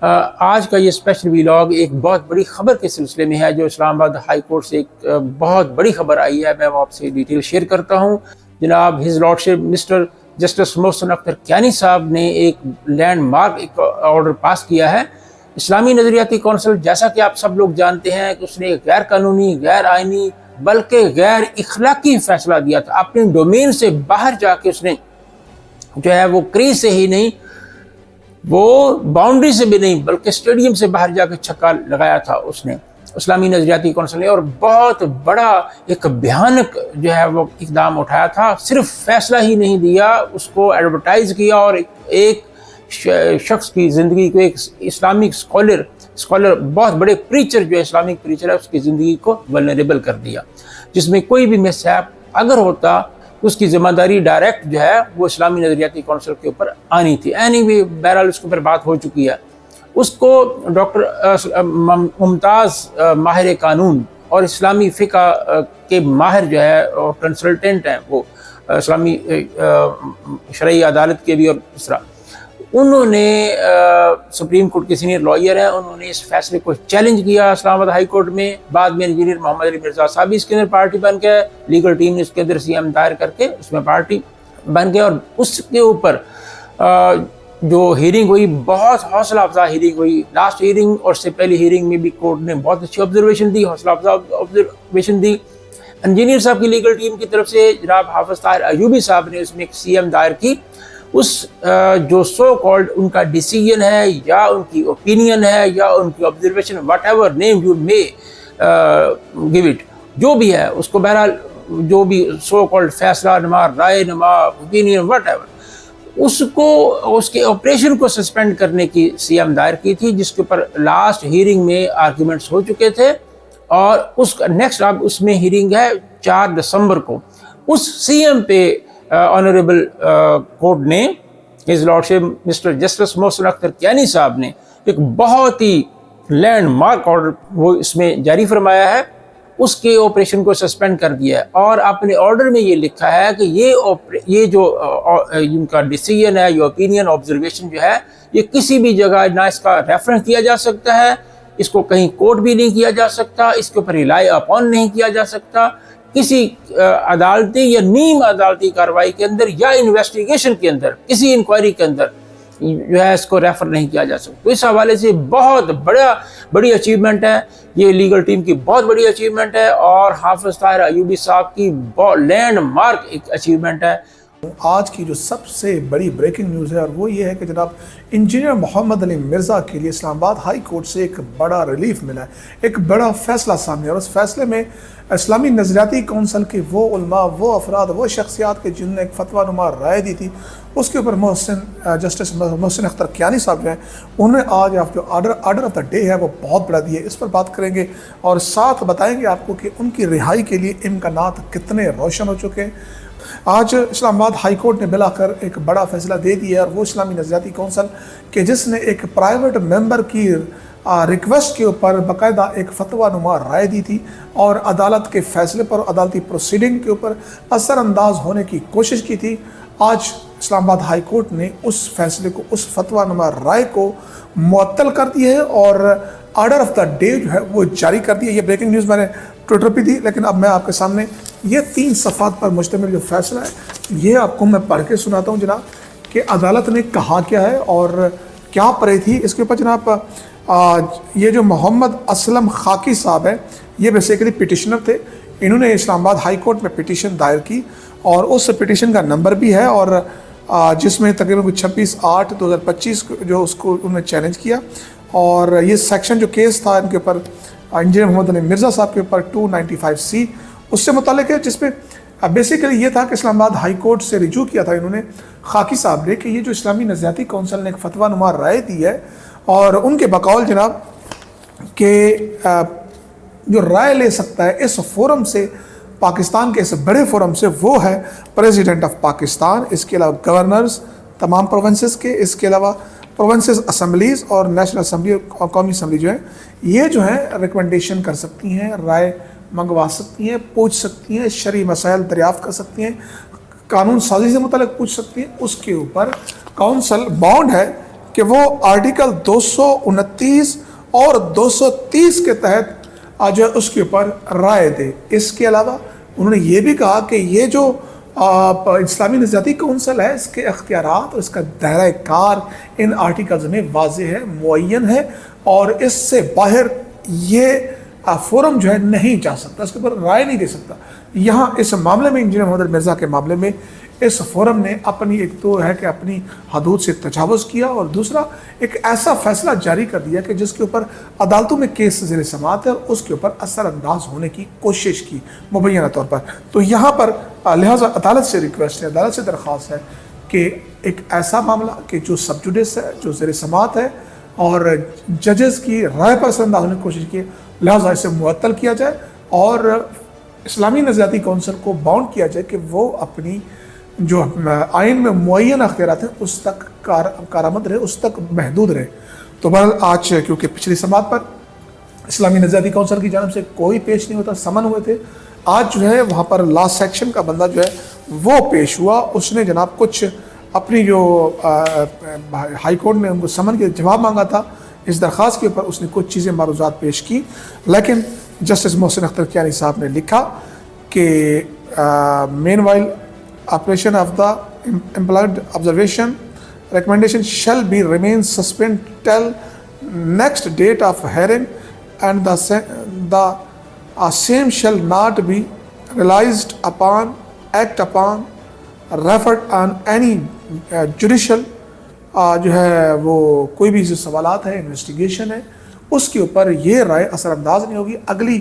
آج کا یہ اسپیشل ویلاگ ایک بہت بڑی خبر کے سلسلے میں ہے جو اسلام آباد ہائی کورٹ سے ایک بہت بڑی خبر آئی ہے. میں وہ آپ سے ڈیٹیل شیئر کرتا ہوں. جناب his لارڈشپ mister justice Mohsin Akhtar Kayani صاحب نے ایک لینڈ مارک ایک آرڈر پاس کیا ہے. اسلامی نظریاتی کونسل جیسا کہ آپ سب لوگ جانتے ہیں کہ اس نے غیر قانونی، غیر آئینی بلکہ غیر اخلاقی فیصلہ دیا تھا. اپنی ڈومین سے باہر جا کے اس نے جو ہے وہ کریز سے ہی نہیں، وہ باؤنڈری سے بھی نہیں بلکہ اسٹیڈیم سے باہر جا کے چھکا لگایا تھا اس نے اسلامی نظریاتی کونسل نے، اور بہت بڑا ایک بھیانک جو ہے وہ اقدام اٹھایا تھا. صرف فیصلہ ہی نہیں دیا، اس کو ایڈورٹائز کیا اور ایک شخص کی زندگی کو، ایک اسلامک اسکالر بہت بڑے پریچر جو ہے اسلامک پریچر ہے، اس کی زندگی کو ولنریبل کر دیا، جس میں کوئی بھی مس ہیپ اگر ہوتا اس کی ذمہ داری ڈائریکٹ جو ہے وہ اسلامی نظریاتی کونسل کے اوپر آنی تھی. اینی وے بہرحال اس کے اوپر بات ہو چکی ہے. اس کو ڈاکٹر ممتاز ماہر قانون اور اسلامی فقہ کے ماہر جو ہے کنسلٹنٹ ہیں، وہ اسلامی شرعی عدالت کے بھی، اور اس طرح انہوں نے سپریم کورٹ کے سینئر لائر ہیں، انہوں نے اس فیصلے کو چیلنج کیا اسلام آباد ہائی کورٹ میں. بعد میں انجینئر محمد علی مرزا صاحب بھی اس کے اندر پارٹی بن گئے، لیگل ٹیم نے اس کے اندر سی ایم دائر کر کے اس میں پارٹی بن گئے، اور اس کے اوپر جو ہیرنگ ہوئی بہت حوصلہ افزا ہیرنگ ہوئی. لاسٹ ہیرنگ اور سے پہلی ہیرنگ میں بھی کورٹ نے بہت اچھی آبزرویشن دی، حوصلہ افزا آبزرویشن دی. انجینئر صاحب کی لیگل ٹیم کی طرف سے جناب حافظ طاہر ایوبی صاحب نے اس میں ایک سی ایم دائر کی. اس جو سو کالڈ ان کا ڈیسیجن ہے یا ان کی اوپینین ہے یا ان کی observation, what ever name you may give it, جو بھی ہے اس کو بہرحال جو بھی سو کالڈ فیصلہ نما، رائے نما، اوپینین، واٹ ایور، اس کو اس کے آپریشن کو سسپینڈ کرنے کی سی ایم دائر کی تھی، جس کے اوپر لاسٹ ہیرنگ میں آرگیومنٹس ہو چکے تھے. اور اس کا نیکسٹ اب اس میں ہیرنگ ہے 4 دسمبر کو. اس سی ایم پہ آنریبل کورٹ نے his لارڈشپ mister justice Mohsin Akhtar Kayani صاحب نے ایک بہت ہی لینڈ مارک آرڈر وہ اس میں جاری فرمایا ہے. اس کے آپریشن کو سسپینڈ کر دیا ہے، اور اپنے آرڈر میں یہ لکھا ہے کہ یہ جو ان کا ڈیسیجن ہے، یہ اوپینین، آبزرویشن جو ہے، یہ کسی بھی جگہ نہ اس کا ریفرنس کیا جا سکتا ہے، اس کو کہیں کوٹ بھی نہیں کیا جا سکتا، اس کے اوپر ریلائی اپون نہیں کیا جا سکتا، کسی عدالتی یا نیم عدالتی کارروائی کے اندر یا انویسٹیگیشن کے اندر، کسی انکوائری کے اندر جو ہے اس کو ریفر نہیں کیا جا سکتا. تو اس حوالے سے بہت بڑی اچیومنٹ ہے، یہ لیگل ٹیم کی بہت بڑی اچیومنٹ ہے، اور حافظ طاہر ایوبی صاحب کی لینڈ مارک ایک اچیومنٹ ہے. آج کی جو سب سے بڑی بریکنگ نیوز ہے، اور وہ یہ ہے کہ جناب انجینئر محمد علی مرزا کے لیے اسلام آباد ہائی کورٹ سے ایک بڑا ریلیف ملا ہے، ایک بڑا فیصلہ سامنے. اور اس فیصلے میں اسلامی نظریاتی کونسل کے وہ علماء، وہ افراد، وہ شخصیات کے جن نے ایک فتویٰ نما رائے دی تھی، اس کے اوپر جسٹس محسن اختر کیانی صاحب جو ہیں، انہوں نے آج جو آرڈر آف دا ڈے ہے وہ بہت بڑا دیا ہے. اس پر بات کریں گے اور ساتھ بتائیں گے آپ کو کہ ان کی رہائی کے لیے امکانات کتنے روشن ہو چکے ہیں. آج اسلام آباد ہائی کورٹ نے بلا کر ایک بڑا فیصلہ دے دیا ہے، اور وہ اسلامی نظریاتی کونسل کہ جس نے ایک پرائیویٹ ممبر کی ریکویسٹ کے اوپر باقاعدہ ایک فتویٰ نما رائے دی تھی، اور عدالت کے فیصلے پر، عدالتی پروسیڈنگ کے اوپر اثر انداز ہونے کی کوشش کی تھی. آج اسلام آباد ہائی کورٹ نے اس فیصلے کو، اس فتویٰ نما رائے کو معطل کر دیا ہے، اور آرڈر آف دا ڈے جو ہے وہ جاری کر دیا. یہ بریکنگ نیوز میں نے ٹویٹر پہ دی، لیکن اب میں آپ کے سامنے یہ 3 صفحات پر مشتمل جو فیصلہ ہے یہ آپ کو میں پڑھ کے سناتا ہوں جناب کہ عدالت نے کہا کیا ہے اور کیا پڑھی تھی. اس کے اوپر جناب یہ جو محمد اسلم خاکی صاحب ہیں، یہ بیسیکلی پٹیشنر تھے. انہوں نے اسلام آباد ہائی کورٹ میں پٹیشن دائر کی، اور اس پٹیشن کا نمبر بھی ہے، اور جس میں تقریباً 26/8/2025 جو اس کو انہوں نے چیلنج کیا. اور یہ سیکشن جو کیس تھا ان کے اوپر انجینئر محمد علی مرزا صاحب کے اوپر 295C اس سے متعلق ہے، جس میں بیسیکلی یہ تھا کہ اسلام آباد ہائی کورٹ سے رجوع کیا تھا انہوں نے، خاکی صاحب نے، کہ یہ جو اسلامی نظریاتی کونسل نے ایک فتویٰ نما رائے دی ہے، اور ان کے بقول جناب کہ جو رائے لے سکتا ہے اس فورم سے، پاکستان کے اس بڑے فورم سے، وہ ہے پریزیڈنٹ آف پاکستان. اس کے علاوہ گورنرز تمام پروونسز کے، اس کے علاوہ پروونسز اسمبلیز اور نیشنل اسمبلی اور قومی اسمبلی جو ہیں، یہ جو ہیں ریکمنڈیشن کر سکتی ہیں، رائے منگوا سکتی ہیں، پوچھ سکتی ہیں، شرعی مسائل دریافت کر سکتی ہیں، قانون سازی سے متعلق پوچھ سکتی ہیں. اس کے اوپر کونسل باؤنڈ ہے کہ وہ آرٹیکل 229 اور 230 کے تحت جو اس کے اوپر رائے دے۔ اس کے علاوہ انہوں نے یہ بھی کہا کہ یہ جو اسلامی نظریاتی کونسل ہے، اس کے اختیارات اور اس کا دائرہ کار ان آرٹیکلز میں واضح ہے، معین ہے، اور اس سے باہر یہ فورم جو ہے نہیں جا سکتا، اس کے اوپر رائے نہیں دے سکتا۔ یہاں اس معاملے میں انجینئر محمد علی مرزا کے معاملے میں اس فورم نے اپنی ایک تو ہے کہ اپنی حدود سے تجاوز کیا، اور دوسرا ایک ایسا فیصلہ جاری کر دیا کہ جس کے اوپر عدالتوں میں کیس زیر سماعت ہے، اور اس کے اوپر اثر انداز ہونے کی کوشش کی مبینہ طور پر۔ تو یہاں پر لہٰذا عدالت سے ریکویسٹ ہے، عدالت سے درخواست ہے کہ ایک ایسا معاملہ کہ جو سب جوڈس ہے، جو زیر سماعت ہے، اور ججز کی رائے پر اثر انداز ہونے کی کوشش کی، لہٰذا اسے معطل کیا جائے اور اسلامی نظریاتی کونسل کو باؤنڈ کیا جائے کہ وہ اپنی جو آئین میں معین اختیارات ہیں اس تک کارآمد رہے، اس تک محدود رہے۔ تو بہرحال آج کیونکہ پچھلی سماعت پر اسلامی نظریاتی کونسل کی جانب سے کوئی پیش نہیں ہوتا، سمن ہوئے تھے، آج جو ہے وہاں پر لا سیکشن کا بندہ جو ہے وہ پیش ہوا، اس نے جناب کچھ اپنی جو ہائی کورٹ نے ان کو سمن کے جواب مانگا تھا اس درخواست کے اوپر، اس نے کچھ چیزیں معروضات پیش کی، لیکن جسٹس محسن اختر کیانی صاحب نے لکھا کہ مین while operation of the implied observation recommendation shall be remain suspended till next date of hearing, and the same shall not be realized upon, act upon, referred on any judicial جو ہے وہ کوئی بھی جو سوالات ہے، انویسٹیگیشن ہے، اس کے اوپر یہ رائے اثر انداز نہیں ہوگی۔ اگلی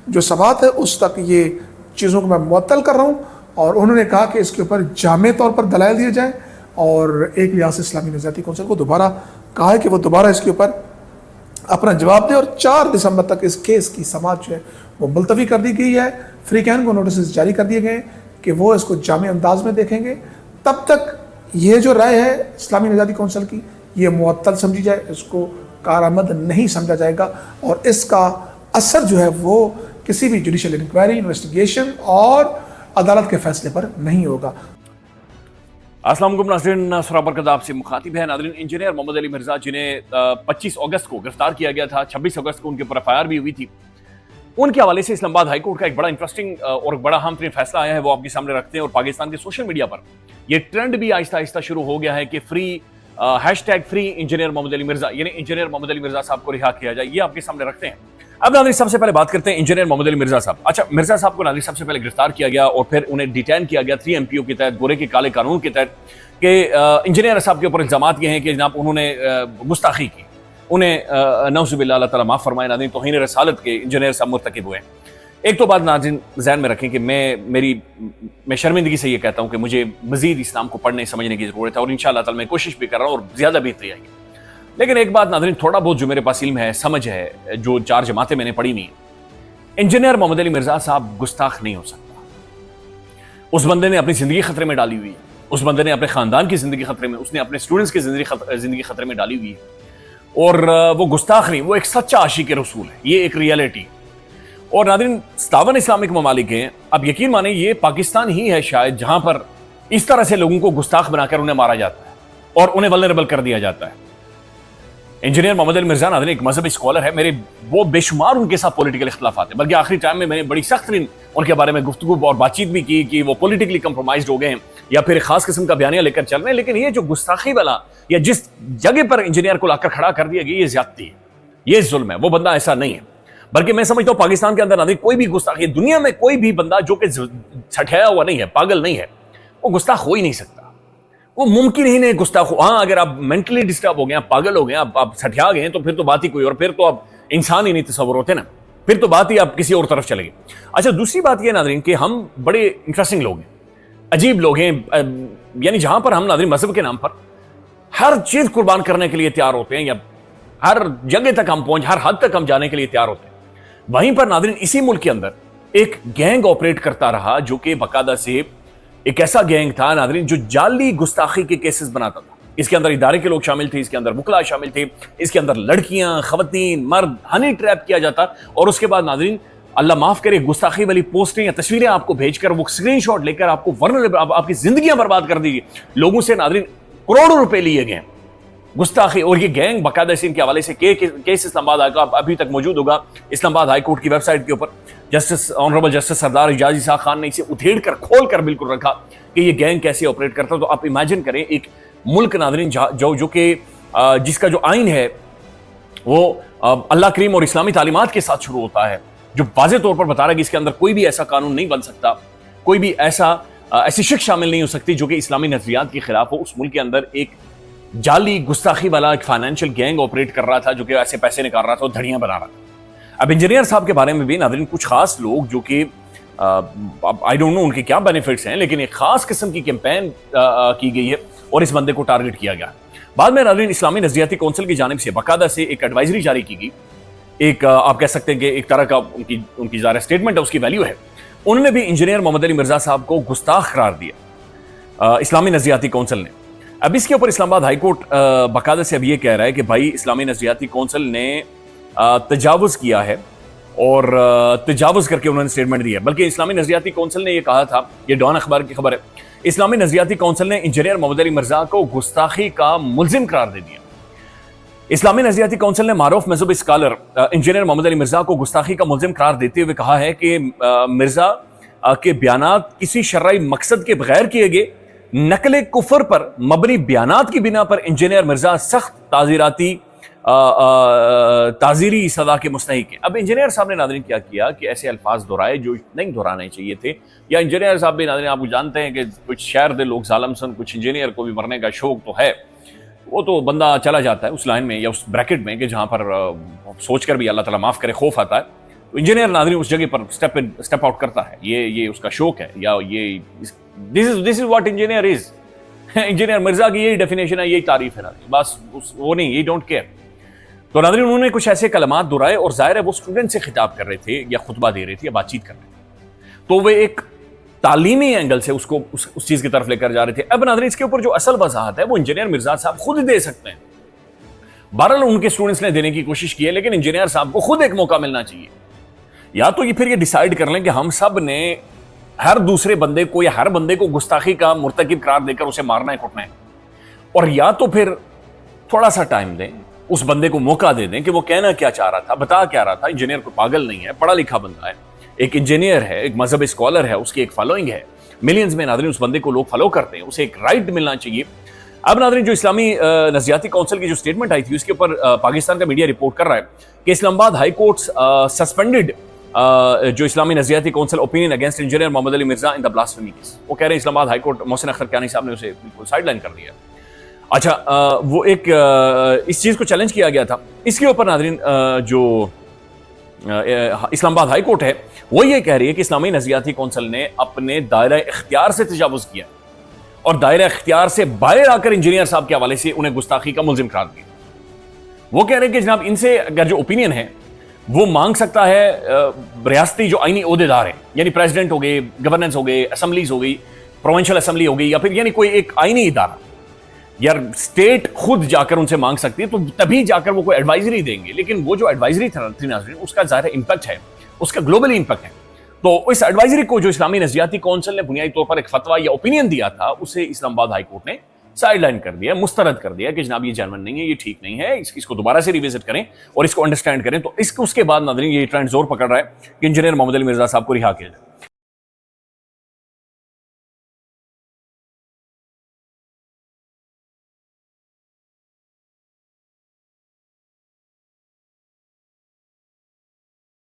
جو سماعت ہے اس تک یہ چیزوں کو میں معطل کر رہا ہوں، اور انہوں نے کہا کہ اس کے اوپر جامع طور پر دلائل دیے جائیں، اور ایک لحاظ سے اسلامی نظریاتی کونسل کو دوبارہ کہا ہے کہ وہ دوبارہ اس کے اوپر اپنا جواب دے، اور 4 دسمبر تک اس کیس کی سماعت جو ہے وہ ملتوی کر دی گئی ہے۔ فری کین کو نوٹسز جاری کر دیے گئے کہ وہ اس کو جامع انداز میں دیکھیں گے، تب تک یہ جو رائے ہے اسلامی نظریاتی کونسل کی یہ معطل سمجھی جائے، اس کو کارآمد نہیں سمجھا جائے گا، اور اس کا اثر جو ہے وہ کسی بھی جوڈیشل انکوائری، انویسٹیگیشن اور عدالت کے فیصلے پر نہیں ہوگا۔ السلام علیکم ناظرین، سرا برکت آپ سے مخاطب ہے۔ ناظرین، انجینئر محمد علی مرزا جنہیں 25 اگست کو گرفتار کیا گیا تھا، 26 اگست کو ان کے اوپر FIR بھی ہوئی تھی، ان کے حوالے سے اسلام آباد ہائی کورٹ کا ایک بڑا انٹرسٹنگ اور بڑا اہم ترین فیصلہ آیا ہے، وہ آپ کے سامنے رکھتے ہیں۔ اور پاکستان کے سوشل میڈیا پر یہ ٹرینڈ بھی آہستہ آہستہ شروع ہو گیا ہے کہ فری انجینئر محمد علی مرزا، یعنی انجینئر محمد علی مرزا صاحب کو رہا کیا جائے، یہ آپ کے سامنے رکھتے ہیں۔ اب ناظرین سب سے پہلے بات کرتے ہیں انجینئر محمد علی مرزا صاحب۔ اچھا، مرزا صاحب کو ناظرین سب سے پہلے گرفتار کیا گیا اور پھر انہیں ڈیٹین کیا گیا 3 MPO کے تحت، گورے کے کالے قانون کے تحت، کہ انجینئر صاحب کے اوپر الزامات یہ ہیں کہ جناب انہوں نے گستاخی کی، انہیں نعوذ باللہ اللہ تعالیٰ معاف فرمائے ناظرین، توہین رسالت کے انجینئر صاحب مرتکب ہوئے ہیں۔ ایک تو بات ناظرین ذہن میں رکھیں کہ میں شرمندگی سے یہ کہتا ہوں کہ مجھے مزید اسلام کو پڑھنے سمجھنے کی ضرورت ہے، اور انشاءاللہ تعالیٰ میں کوشش بھی کر رہا ہوں اور زیادہ بہتری آئے گی۔ لیکن ایک بات ناظرین تھوڑا بہت جو میرے پاس علم ہے، سمجھ ہے، جو 4 جماعتیں میں نے پڑھی نہیں، انجینئر محمد علی مرزا صاحب گستاخ نہیں ہو سکتا۔ اس بندے نے اپنی زندگی خطرے میں ڈالی ہوئی ہے، اس بندے نے اپنے خاندان کی زندگی خطرے میں، اس نے اپنے اسٹوڈنٹس کی زندگی خطرے میں ڈالی ہوئی ہے، اور وہ گستاخ نہیں، وہ ایک سچا عاشق رسول ہے، یہ ایک ریئلٹی۔ اور ناظرین 57 اسلامک ممالک ہیں، اب یقین مانیں یہ پاکستان ہی ہے شاید جہاں پر اس طرح سے لوگوں کو گستاخ بنا کر انہیں مارا جاتا ہے اور انہیں ولنریبل کر دیا جاتا ہے۔ انجینئر محمد علی مرزا ناظرین ایک مذہبی اسکالر ہے، میرے وہ بے شمار ان کے ساتھ پولیٹیکل اختلافات ہیں، بلکہ آخری ٹائم میں نے بڑی سخت ترین ان کے بارے میں گفتگو اور بات چیت بھی کی کہ وہ پولیٹیکلی کمپرومائزڈ ہو گئے ہیں یا پھر ایک خاص قسم کا بیانیہ لے کر چل رہے ہیں۔ لیکن یہ جو گستاخی والا یا جس جگہ پر انجینئر کو لا کر کھڑا کر دیا گیا، یہ زیادتی ہے، یہ ظلم ہے، وہ بندہ ایسا نہیں ہے۔ بلکہ میں سمجھتا ہوں پاکستان کے اندر ناظرین کوئی بھی گستاخی، دنیا میں کوئی بھی بندہ جو کہ چھٹایا ہوا نہیں ہے، پاگل نہیں ہے، وہ گستاخ ہو ہی نہیں سکتا، وہ ممکن ہی نہیں گستاخ ہو۔ ہاں اگر آپ مینٹلی ڈسٹرب ہو گئے، آپ پاگل ہو گئے، آپ سٹھیا گئے ہیں، تو پھر تو بات ہی کوئی، اور پھر تو آپ انسان ہی نہیں تصور ہوتے نا، پھر تو بات ہی آپ کسی اور طرف چلے گئے۔ اچھا، دوسری بات یہ ناظرین کہ ہم بڑے انٹرسٹنگ لوگ ہیں، عجیب لوگ ہیں، یعنی جہاں پر ہم ناظرین مذہب کے نام پر ہر چیز قربان کرنے کے لیے تیار ہوتے ہیں، یا ہر جگہ تک ہم ہر حد تک ہم جانے کے لیے تیار ہوتے ہیں، وہیں پر ناظرین اسی ملک کے اندر ایک گینگ آپریٹ کرتا رہا جو کہ باقاعدہ سے ایک ایسا گینگ تھا ناظرین جو جعلی گستاخی کے کیسز بناتا تھا۔ اس کے اندر ادارے کے لوگ شامل تھے، اس کے اندر وکلاء شامل تھے، اس کے اندر لڑکیاں، خواتین، مرد ہنی ٹریپ کیا جاتا، اور اس کے بعد ناظرین اللہ معاف کرے گستاخی والی پوسٹیں یا تصویریں آپ کو بھیج کر وہ اسکرین شاٹ لے کر آپ کو آپ کی زندگیاں برباد کر دیجیے۔ لوگوں سے ناظرین کروڑوں روپے لیے گئے، گستاخی اور یہ گینگ باقاعدہ سے ان کے حوالے سے کیس اسلام آباد کا ابھی تک موجود ہوگا اسلام آباد ہائی کورٹ کی ویب سائٹ کے اوپر. آنریبل جسٹس سردار اعجاز اسحاق خان نے اسے ادھیڑ کر کھول کر بالکل رکھا کہ یہ گینگ کیسے آپریٹ کرتا ہے. تو آپ امیجن کریں ایک ملک ناظرین جو کہ جس کا جو آئین ہے وہ اللہ کریم اور اسلامی تعلیمات کے ساتھ شروع ہوتا ہے, جو واضح طور پر بتا رہا ہے کہ اس کے اندر کوئی بھی ایسا قانون نہیں بن سکتا, کوئی بھی ایسی شک شامل نہیں ہو سکتی جو کہ اسلامی نظریات کے خلاف ہو. اس ملک کے اندر ایک جعلی گستاخی والا ایک فائنینشیل گینگ آپریٹ کر رہا تھا جو کہ ایسے پیسے نکال رہا تھا اور دھڑیاں بنا رہا تھا. اب انجینئر صاحب کے بارے میں بھی ناظرین کچھ خاص لوگ جو کہ آئی ڈونٹ نو ان کے کیا بینیفٹس ہیں, لیکن ایک خاص قسم کی کیمپین کی گئی ہے اور اس بندے کو ٹارگٹ کیا گیا. بعد میں ناظرین اسلامی نظریاتی کونسل کی جانب سے باقاعدہ سے ایک ایڈوائزری جاری کی گئی, ایک آپ کہہ سکتے ہیں کہ ایک طرح کا ان کی ظاہر اسٹیٹمنٹ ہے, اس کی ویلیو ہے. انہوں نے بھی انجینئر محمد علی مرزا صاحب کو گستاخ قرار دیا اسلامی نظریاتی کونسل نے. اب اس کے اوپر اسلام آباد ہائی کورٹ باقاعدہ سے اب یہ کہہ رہا ہے کہ بھائی اسلامی نظریاتی کونسل نے تجاوز کیا ہے اور تجاوز کر کے انہوں نے اسٹیٹمنٹ دی ہے. بلکہ اسلامی نظریاتی کونسل نے یہ کہا تھا, یہ ڈان اخبار کی خبر ہے, اسلامی نظریاتی کونسل نے انجینئر محمد علی مرزا کو گستاخی کا ملزم قرار دے دیا. اسلامی نظریاتی کونسل نے معروف مذہبی اسکالر انجینئر محمد علی مرزا کو گستاخی کا ملزم قرار دیتے ہوئے کہا ہے کہ مرزا کے بیانات کسی شرعی مقصد کے بغیر کیے گئے نقل کفر پر مبنی بیانات کی بنا پر انجینئر مرزا سخت تعزیری سزا کے مستحق ہیں. اب انجینئر صاحب نے ناظرین کیا کہ ایسے الفاظ دہرائے جو نہیں دہرانے چاہیے تھے, یا انجینئر صاحب بھی ناظرین آپ کو جانتے ہیں کہ کچھ شہر دے لوگ ظالم سن, کچھ انجینئر کو بھی مرنے کا شوق تو ہے, وہ تو بندہ چلا جاتا ہے اس لائن میں یا اس بریکٹ میں کہ جہاں پر سوچ کر بھی اللہ تعالیٰ معاف کرے خوف آتا ہے. تو انجینئر ناظرین اس جگہ پر اسٹیپ آؤٹ کرتا ہے, یہ اس کا شوق ہے, یا یہ this is what engineer is. Engineer Mirza کی یہی ڈیفینیشن ہے, یہی تعریف ہے ناظرین, بس وہ نہیں, یہ ڈونٹ کیئر. تو ناظرین انہوں نے کچھ ایسے کلمات دہرائے اور ظاہر ہے وہ اسٹوڈنٹ سے خطاب کر رہے تھے یا خطبہ دے رہے تھے یا بات چیت کر رہے تھے, تو وہ ایک تعلیمی اینگل سے اس کو اس چیز کی طرف لے کر جا رہے تھے. اب ناظرین اس کے اوپر جو اصل وضاحت ہے وہ انجینئر مرزا صاحب خود دے سکتے ہیں. بہرحال ان کے اسٹوڈنٹس نے دینے کی کوشش کی ہے, لیکن انجینئر صاحب کو خود ایک موقع ملنا چاہیے. یا تو یہ پھر یہ ڈیسائیڈ کر لیں کہ ہم سب نے ہر دوسرے بندے کو یا ہر بندے کو گستاخی کا مرتکب قرار دے کر اسے مارنا ہے, کٹنا ہے, اور یا تو پھر تھوڑا سا ٹائم دیں, اس بندے کو موقع دے دیں کہ وہ کہنا کیا چاہ رہا تھا, بتا کیا رہا تھا. انجینئر کو پاگل نہیں ہے, پڑھا لکھا بندہ ہے, ایک انجینئر ہے, ایک مذہب اسکالر ہے, اس کی ایک فالوئنگ ہے, ملینز میں ناظرین اس بندے کو لوگ فالو کرتے ہیں, اسے ایک رائٹ ملنا چاہیے. اب ناظرین جو اسلامی نظریاتی کونسل کی جو اسٹیٹمنٹ آئی تھی اس کے اوپر پاکستان کا میڈیا رپورٹ کر رہا ہے کہ اسلام آباد ہائی کورٹ سسپینڈڈ جو اسلامی نظریاتی کونسل اوپینین اگینسٹ انجینئر محمد علی مرزا ان دا بلاسفیمی کیس. وہ کہہ رہے ہیں اسلام آباد ہائی کورٹ محسن اختر کیانی صاحب نے اسے بالکل سائڈ لائن کر دیا. اچھا وہ ایک اس چیز کو چیلنج کیا گیا تھا. اس کے اوپر ناظرین جو اسلام آباد ہائی کورٹ ہے وہ یہ کہہ رہی ہے کہ اسلامی نظریاتی کونسل نے اپنے دائرہ اختیار سے تجاوز کیا اور دائرہ اختیار سے باہر آ کر انجینئر صاحب کے حوالے سے انہیں گستاخی کا ملزم قرار دیا. وہ کہہ رہے ہیں کہ جناب ان سے اگر جو اوپینین ہے وہ مانگ سکتا ہے ریاستی جو آئینی عہدیدار ہیں, یعنی پریزیڈنٹ ہو گئے, گورننس ہو گئے, اسمبلیز ہو گئی, پروونشل اسمبلی ہو گئی, یا پھر یعنی کوئی ایک آئینی ادارہ, یار اسٹیٹ خود جا کر ان سے مانگ سکتی ہے, تو تبھی جا کر وہ کوئی ایڈوائزری دیں گے. لیکن وہ جو ایڈوائزری تھی ناظرین اس کا ظاہر امپیکٹ ہے, اس کا گلوبلی امپیکٹ ہے. تو اس ایڈوائزری کو جو اسلامی نظریاتی کونسل نے بنیادی طور پر ایک فتویٰ یا اوپینین دیا تھا اسے اسلام آباد ہائی کورٹ نے سائڈ لائن کر دیا, مسترد کر دیا کہ جناب یہ جینوئن نہیں ہے, یہ ٹھیک نہیں ہے, اس کو دوبارہ سے ریوزٹ کریں اور اس کو انڈرسٹینڈ کریں. تو اس کے بعد ناظرین یہ ٹرینڈ زور پکڑ رہا ہے کہ انجینئر محمد علی مرزا صاحب کو رہا کیا جائے.